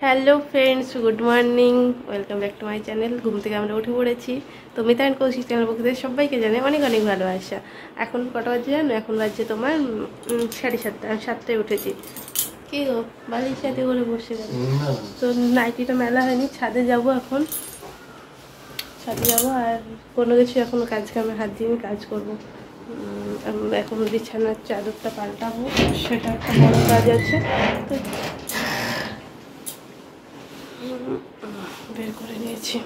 Hello friends, good morning, welcome back to my channel. ঘুম থেকে আমরা উঠে পড়েছি। তো মিতা অ্যান্ড কৌশিক চ্যানেল পক্ষ থেকে সবাইকে জানে অনেক অনেক ভালোবাসা। এখন কটা বাজে জানো? এখন বাজছে তোমার 7:30। আমি 7টায় উঠেছি। কি গো, বালির সাথে করে বসে গেল। তো নাইটিটা মেলা হয়নি, ছাদে যাব এখন। ছাদে যাবো আর কোনো কিছু এখনও কাজ কামে হাত দিয়ে কাজ করবো। এখন বিছানার চাদরটা পাল্টাবো, সেটা একটা বড় কাজ আছে। তো বের করে নিয়েছি।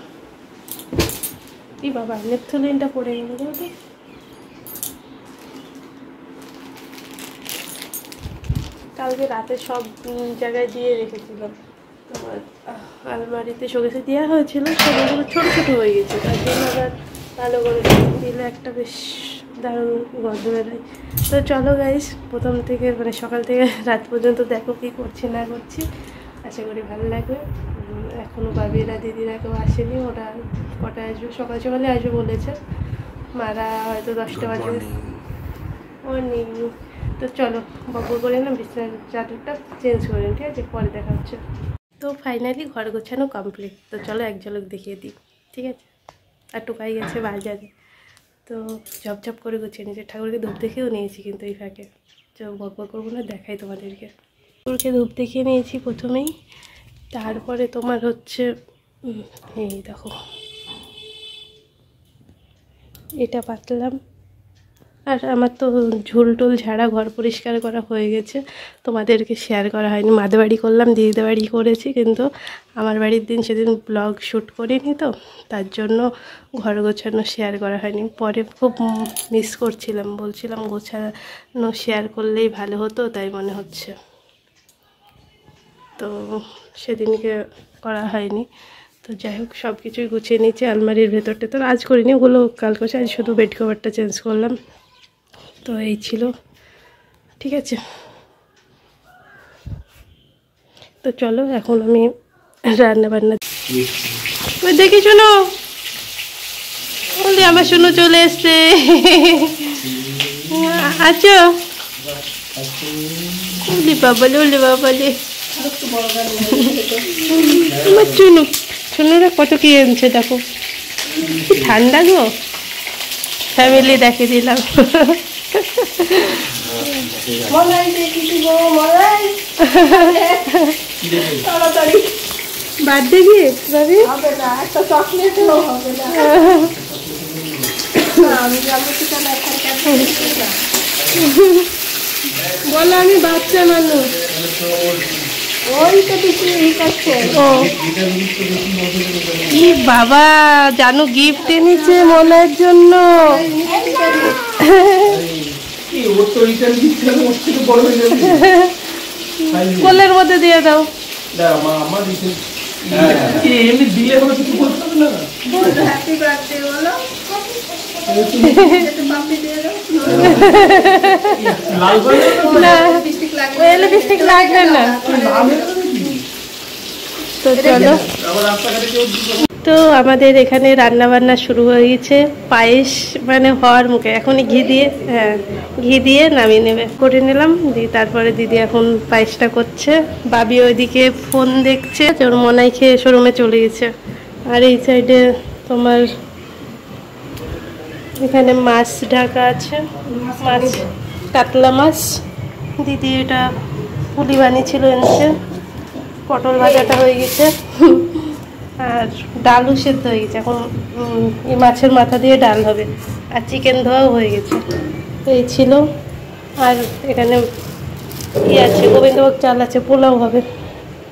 এই বাবা, নেপথলিনটা পড়ে গেল বলতে। কালকে রাতে সব জায়গায় দিয়ে রেখেছিলাম। তোমার আলমারিতে শোকেসে দেওয়া হয়েছিল, সেগুলো ছোটো ছোটো হয়ে গেছে। তার জন্য আবার ভালো করে দিলে একটা বেশ দারুণ গন্ধ বেরোয়। তো চলো গাইস, প্রথম থেকে মানে সকাল থেকে রাত পর্যন্ত দেখো কী করছি না করছি। আশা করি ভালো লাগবে। এখনও বাবিরা দিদিরা কেউ আসেনি, ওরা কটায় আসবে? সকাল সকালে আসবে বলেছে। মারা হয়তো 10টা বাজে। মর্নিং। তো চলো বকব করে না, বিছানার চাদরটা চেঞ্জ করে নিই, ঠিক আছে? পরে দেখা হচ্ছে। তো ফাইনালি ঘর গোছানো কমপ্লিট। তো চলো এক ঝলক দেখিয়ে দিই, ঠিক আছে? আর টুকাই গেছে বাজারে, তো ঝপঝপ করে গুছিয়ে নিয়েছে। ঠাকুরকে ধূপ দেখেও নিয়েছি, কিন্তু এই ফাঁকে বকব করবো না, দেখাই তোমাদেরকে। ঠাকুরকে ধূপ দেখিয়ে নিয়েছি প্রথমেই। তারপরে তোমার হচ্ছে এই দেখো, এটা পাতলাম। আর আমার তো ঝুল টুল ঝাড়া, ঘর পরিষ্কার করা হয়ে গেছে, তোমাদেরকে শেয়ার করা হয়নি। মাদের বাড়ি করলাম, দিদিদের বাড়ি করেছি, কিন্তু আমার বাড়ির দিন সেদিন ব্লগ শ্যুট করিনি, তো তার জন্য ঘর গোছানো শেয়ার করা হয়নি। পরে খুব মিস করছিলাম, বলছিলাম গোছানো শেয়ার করলেই ভালো হতো, তাই মনে হচ্ছে। তো সেদিনকে করা হয়নি। তো যাই হোক, সব কিছুই গুছিয়ে নিয়েছি। আলমারির ভেতরটা তো আজ করিনি, ওগুলো কাল করছি। আজ শুধু বেড কভারটা চেঞ্জ করলাম। তো এই ছিল, ঠিক আছে? তো চলো এখন আমি রান্না বান্না ওই দেখি। শোনো, বলি আমার শোনো চলে এসছে। আছো? ওলি বাবালে, ওলি বাবালে, আমার চুনু চুনুরা কত কি এনেছে দেখো। ঠান্ডা গো, ফ্যামিলি দেখে দিলাম। বার্থডে গিফট ভাবি, একটা চকলেট হবে না। বলো আমি বাচ্চা মানুষ। কি বাবা জানো, গিফট এনেছে মনের জন্য। কোলের মধ্যে দিয়ে দাও। লিপস্টিক লাগবে না। তো চলো, তো আমাদের এখানে রান্না বান্না শুরু হয়ে গেছে। পায়েস মানে হওয়ার মুখে, এখনই ঘি দিয়ে, হ্যাঁ ঘি দিয়ে নামিয়ে নেবে, করে নিলাম। দিয়ে তারপরে দিদি এখন পায়েসটা করছে। বাবি ওইদিকে ফোন দেখছে, ওর মনাই খেয়ে শোরুমে চলে গেছে। আর এই সাইডে তোমার এখানে মাছ ঢাকা আছে, মাছ কাতলা মাছ। দিদি এটা পুলি বানিয়েছিল, এনেছে। পটল ভাজাটা হয়ে গেছে, আর ডালও সেদ্ধ হয়ে গেছে। এখন এই মাছের মাথা দিয়ে ডাল হবে, আর চিকেন ধোয়াও হয়ে গেছে। তো এই ছিল। আর এখানে কি আছে, গোবিন্দভোগ চাল আছে, পোলাও হবে।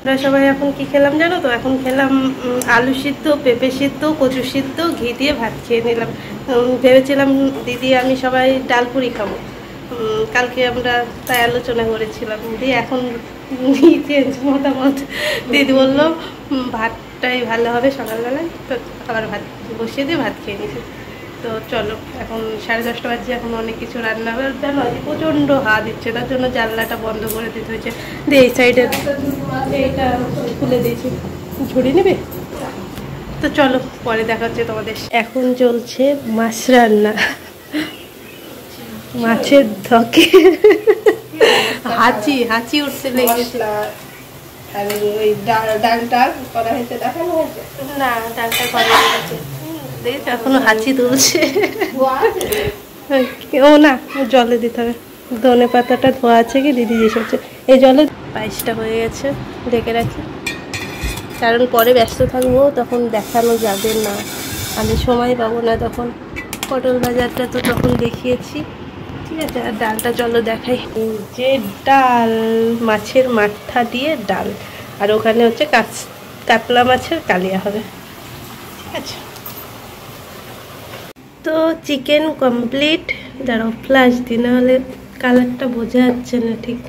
আমরা সবাই এখন কি খেলাম জানো তো? এখন খেলাম আলু সিদ্ধ, পেঁপে সিদ্ধ, কচু সিদ্ধ, ঘি দিয়ে ভাত খেয়ে নিলাম। ভেবেছিলাম দিদি আমি সবাই ডাল পুরি খাবো, কালকে আমরা তাই আলোচনা করেছিলাম। দিয়ে এখন চেঞ্জ মতামত। দিদি বললো ভাতটাই ভালো হবে সকালবেলায়, তো আবার ভাত বসিয়ে দিয়ে ভাত খেয়ে নিয়েছি। তো চলো, এখন 10:30 বাজে, এখন অনেক কিছু রান্না হবে। জানো প্রচণ্ড হাওয়া দিচ্ছে, তার জন্য জানলাটা বন্ধ করে দিতে হয়েছে। দিয়ে এই সাইডে এইটা খুলে দিয়েছি। ঝুড়ি নেবে? তো চলো পরে দেখা হচ্ছে তোমাদের। এখন চলছে মাছ রান্না। মাছের ধকে হাঁচি উঠতে লেগেছে। আর ওই ডালটা করা হয়েছে, দেখানো হয়েছে না, ডালটা করা হয়েছে দেখছি এখনো হাঁচি তুলছে। ও না, জলে দিতে হবে, ধনে পাতাটা ধোয়া আছে কি দিদি এসেছে এই জলে। পায়েসটা হয়ে গেছে, ঢেকে রাখি, কারণ পরে ব্যস্ত থাকবো, তখন দেখানো যাবে না, আমি সময় পাবো না তখন। পটল ভাজাটা তো তখন দেখিয়েছি, ঠিক আছে। আর ডালটা চলো দেখাই, যে ডাল মাছের মাথা দিয়ে ডাল, আর ওখানে হচ্ছে কাতলা মাছের কালিয়া হবে, ঠিক আছে। তো চিকেন কমপ্লিট। দাঁড়াও ফ্ল্যাশ দিই, না হলে কালারটা বোঝা যাচ্ছে না ঠিক।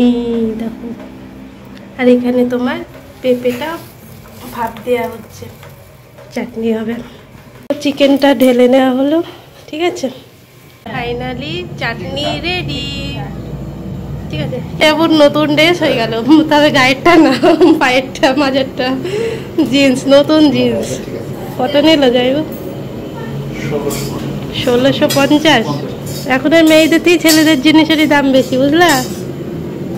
এই দেখো, আর এখানে তোমার পেঁপেটা ভাপ দেওয়া হচ্ছে, চাটনি হবে। চিকেনটা ঢেলে নেওয়া হলো, ঠিক আছে। ফাইনালি চাটনি রেডি, ঠিক আছে। এমন নতুন ড্রেস হয়ে গেল, তবে গায়েরটা না, পায়েরটা মাঝেরটা জিন্স, নতুন জিন্স। কত নিল যাই হোক? 1650। এখন আর মেয়েদের ছেলেদের জিনিসেরই দাম বেশি, বুঝলা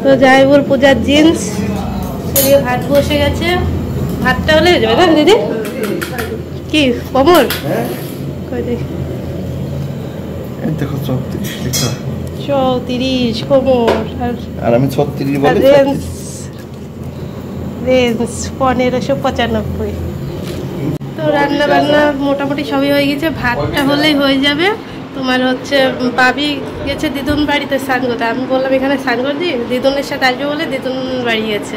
তো। যাই বল, পূজার জিন্স। ভাত বসে গেছে, ভাতটা হলে হয়ে যাবে না দিদি? কি কোমর কই দেখি, 34 কোমর, আর আমি 36 বলে রেঞ্জ 1595। তো রান্না বান্না মোটামুটি সবই হয়ে গেছে, ভাতটা হলেই হয়ে যাবে। তোমার হচ্ছে বাবি গেছে দিদুন বাড়িতে স্নান করতে, আমি বললাম এখানে স্নান করে দিই, দিদুনের সাথে আসবে বলে দিদুন বাড়ি গেছে।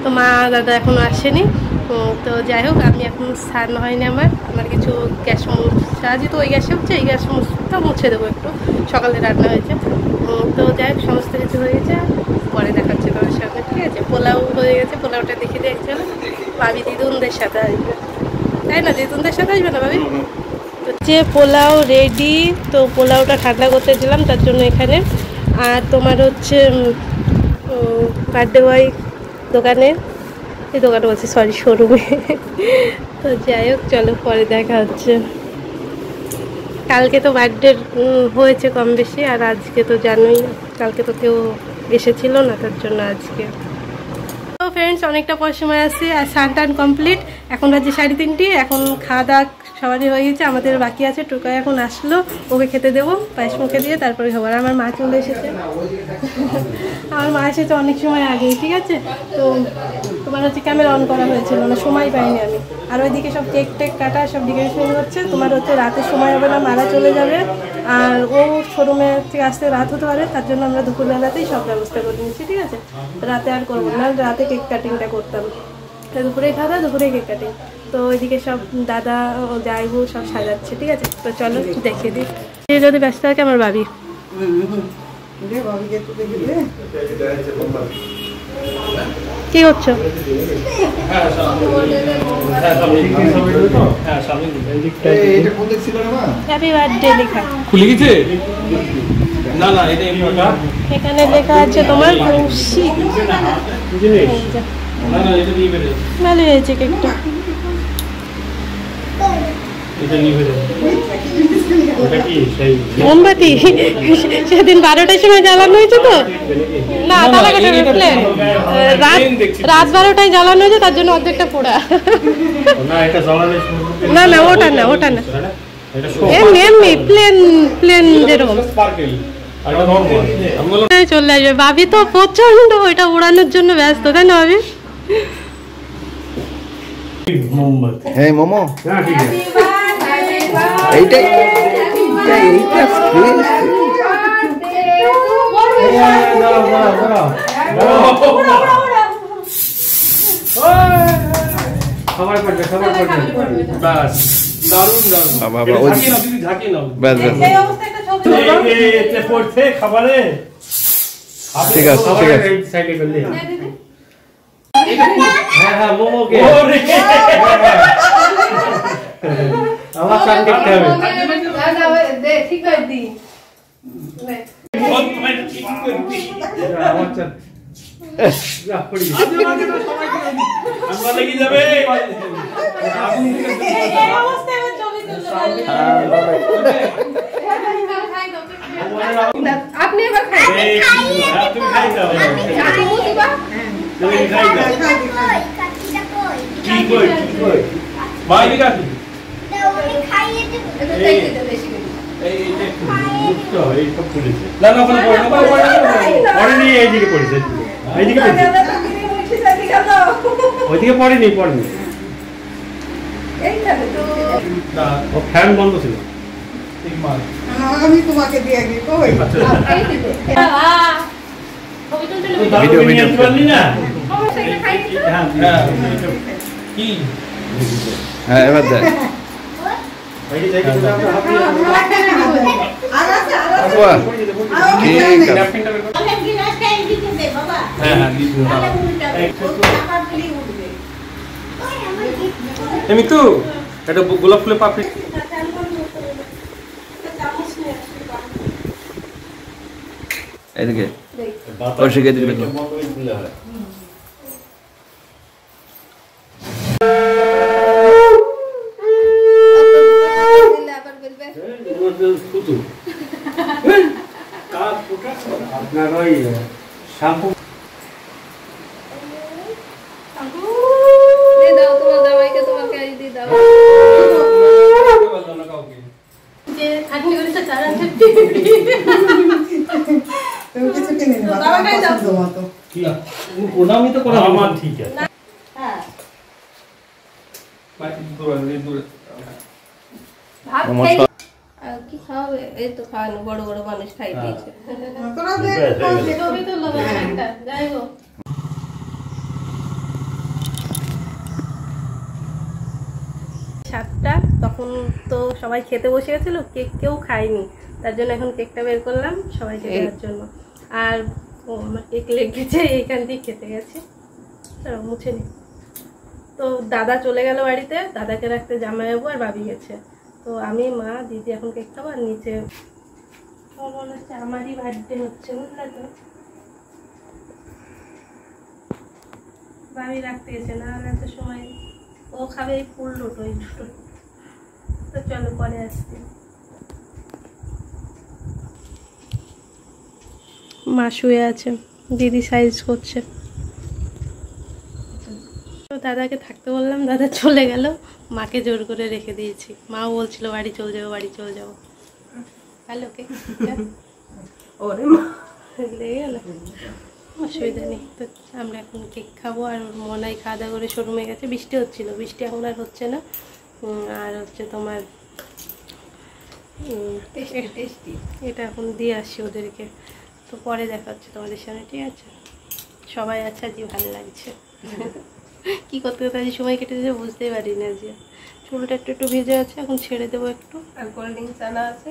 তো মা দাদা এখনও আসেনি। তো যাই হোক, আমি এখন স্নান হয়নি, আমার কিছু গ্যাস মুছা আছে, তো ওই গ্যাসে হচ্ছে, এই গ্যাস মুছটা মুছে দেবো একটু, সকালে রান্না হয়েছে। তো যাই হোক, সমস্ত কিছু হয়ে গেছে, পরে দেখাচ্ছে তোমার সাথে, ঠিক আছে। পোলাও হয়ে গেছে, পোলাওটা দেখে দিয়ে চলো। ভাবি দিদুনদের সাথে আসবে, তাই না? দিদুনদের সাথে আসবে না ভাবি? তো যে পোলাও রেডি, তো পোলাওটা ঠান্ডা করতে দিলাম তার জন্য এখানে। আর তোমার হচ্ছে বার্থডে বয় দোকানে, এই দোকানে বলছি সরি, শোরুমে। তো যাই হোক, চলো পরে দেখা হচ্ছে। কালকে তো বার্থডে হয়েছে কম বেশি, আর আজকে তো জানোই, কালকে তো কেউ এসেছিল না, তার জন্য আজকে। তো ফ্রেন্ডস, অনেকটা পর সময় আসছি, আর স্নান টান কমপ্লিট। এখন বাজে 3:30, এখন খাওয়া দাওয়া সবারই হয়ে গেছে, আমাদের বাকি আছে। টুকাই এখন আসলো, ওকে খেতে দেবো, পায়েস মুখে দিয়ে তারপরে খাবো। আর আমার মা চলে এসেছে, আমার মা এসেছে অনেক সময় আগেই, ঠিক আছে। তো তোমার হচ্ছে ক্যামেরা অন করা হয়েছিল না, সময় পাইনি আমি। আর ওইদিকে সব কেক টেক কাটা, সব ডেকোরেশন হচ্ছে। তোমার হচ্ছে রাতে সময় হবে না, মারা চলে যাবে, আর ও শোরুমে থেকে আসতে রাত হতে পারে, তার জন্য আমরা দুপুরবেলাতেই সব ব্যবস্থা করে নিচ্ছি, ঠিক আছে। রাতে আর করবো না, রাতে কেক কাটিংটা করতাম, দুপুরে খাওয়া, দুপুরে কেক কাটিং। তো ওইদিকে সব দাদা ও যাইবো সব সাজাচ্ছে, ঠিক আছে। তো চলো দেখিয়ে দিই, যদি ব্যস্ত থাকে আমার ভাবি। কি করছো? হ্যাপি বার্থডে লেখা খুলে গেছে না, না এটা এমনিটা, এখানে লেখা আছে তোমার খুশি। না না এটা নিয়ে বেরে, ভালো হয়েছে কেকটা। এটা নিয়ে বেরে, ওটা কি সেই মোমবাতি সেদিন 12টার সময় জ্বালানো হয়েছে তো, না তালা কাটার প্লেন, রাত 12টায় জ্বালানো হয়েছে, তার জন্য অর্ধেকটা পোড়া। না এটা জ্বালালে, না না ওটা না, ওটা না, এমনি এমনি প্লেন প্লেন যেরকম স্পার্কেল। আর এটা নরমাল, আমি বললাম চলে আসবে। ভাবি তো প্রচন্ড ওইটা উড়ানোর জন্য ব্যস্ত, তাই না ভাবি? মোমবাতি। হ্যাঁ মোমো, হ্যাঁ ঠিক আছে, এইটাই এইটা সবাই পড়বে, সবাই পড়বে, বাস দারুন দারুন। বাবা ওই ঝাঁকি নাও দিদি, ঝাঁকি নাও, বাস বাস, এতে পড়ছে খাবারে। ঠিক আছে ঠিক আছে। সাইডে করলে হ্যাঁ হ্যাঁ মোমোকে আমার চান দেখতে হবে। আমার চান যা পড়ি আমরা লেগে যাবে। আপনি এবার খাই, তুমি খাই দাও। তুমি খাই না কি কই বাইরে কাটি এই মুক্ত এই সব পড়েছে না না পড়েনি এইদিকে পড়েছে এইদিকে পড়েছে ওইদিকে পড়েনি না ও ফ্যান বন্ধ ছিল ঠিক মাল আমি তোমাকে দিয়ে আগে কই ভিডিও করলি না কি হ্যাঁ এবার দেখ বাইরে যাই তো আমরা হাতে বাহ ঠিক আছে ন্যাপকিনটা বের কর হ্যাঁ হ্যাঁ এমনি তো এটা গোলাপ ফুলের পাপড়ি এদিকে অর্ষিকে দিবে তো আপনার ওই শ্যাম্পু তুমি কিছু কিনে নিবা তোমার পছন্দ মতো কি ওনামি তো করা আমার ঠিক আছে হ্যাঁ দূরে ভাত আমার খাই সব- আর কি খাওয়াবে এই তো খাওয়ানো বড় বড় মানুষ খাই দিয়েছে তোরা দেখ ছবি তুললো একটা যাই হোক সাতটা তখন তো সবাই খেতে বসে গেছিল, কেক কেউ খায়নি, তার জন্য এখন কেকটা বের করলাম সবাইকে দেওয়ার জন্য। আর ও আমার কেক লেগেছে এইখান দিয়ে খেতে গেছে, মুছে নি। তো দাদা চলে গেল বাড়িতে, দাদাকে রাখতে জামাইবাবু আর ভাবি গেছে। তো আমি মা দিদি এখন কেক খাবো। আর নিচে মনে হচ্ছে আমারই বার্থডে হচ্ছে, বুঝলে তো, ভাবি রাখতে গেছে, না হলে তো সময় ও খাবে এই ফুল দুটো, এই দুটো। তো চলো পরে আসছি। মা শুয়ে আছে, দিদি সাইজ করছে। তো দাদাকে থাকতে বললাম, দাদা চলে গেল, মাকে জোর করে রেখে দিয়েছি। মাও বলছিল বাড়ি চলে যাবো, বাড়ি চলে যাবো। হ্যালো কে ওরে মা লেগে গেল, অসুবিধা নেই। তো আমরা এখন কেক খাবো। আর মনাই খাওয়া দাওয়া করে শোরুমে গেছে, বৃষ্টি হচ্ছিল, বৃষ্টি এখন আর হচ্ছে না। আর হচ্ছে তোমার এটা এখন দিয়ে আসছি ওদেরকে। তো পরে দেখা হচ্ছে তোমাদের সামনে, ঠিক আছে? সবাই আছে, আজকে ভালো লাগছে। কী করতে করতে আজ সময় কেটে দিতে বুঝতেই পারি না। যে চুলটা একটু একটু ভিজে আছে, এখন ছেড়ে দেবো একটু। আর কোল্ড ড্রিঙ্কস আনা আছে,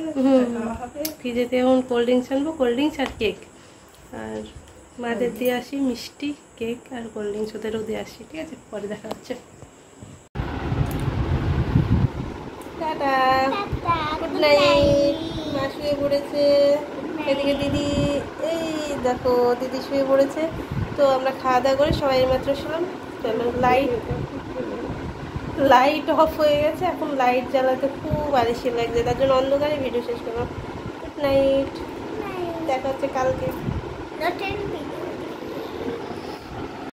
ভিজেতে এখন কোল্ড ড্রিঙ্কস আনবো, কোল্ড ড্রিঙ্কস আর কেক। আর মাদের দিয়ে আসি মিষ্টি, কেক আর কোল্ড ড্রিঙ্কস ওদেরও দিয়ে আসি, ঠিক আছে? পরে দেখা হচ্ছে। Tata, good night. মা শুয়ে পড়েছে, এদিকে দিদি, এই দেখো দিদি শুয়ে পড়েছে। তো আমরা খাওয়া দাওয়া করে সবাই মাত্র শুলাম। চলো, লাইট অফ হয়ে গেছে, এখন লাইট জ্বালাতে খুব আলসি লাগছে, তার জন্য অন্ধকারে ভিডিও শেষ করলাম। গুড নাইট, দেখা হচ্ছে কালকে।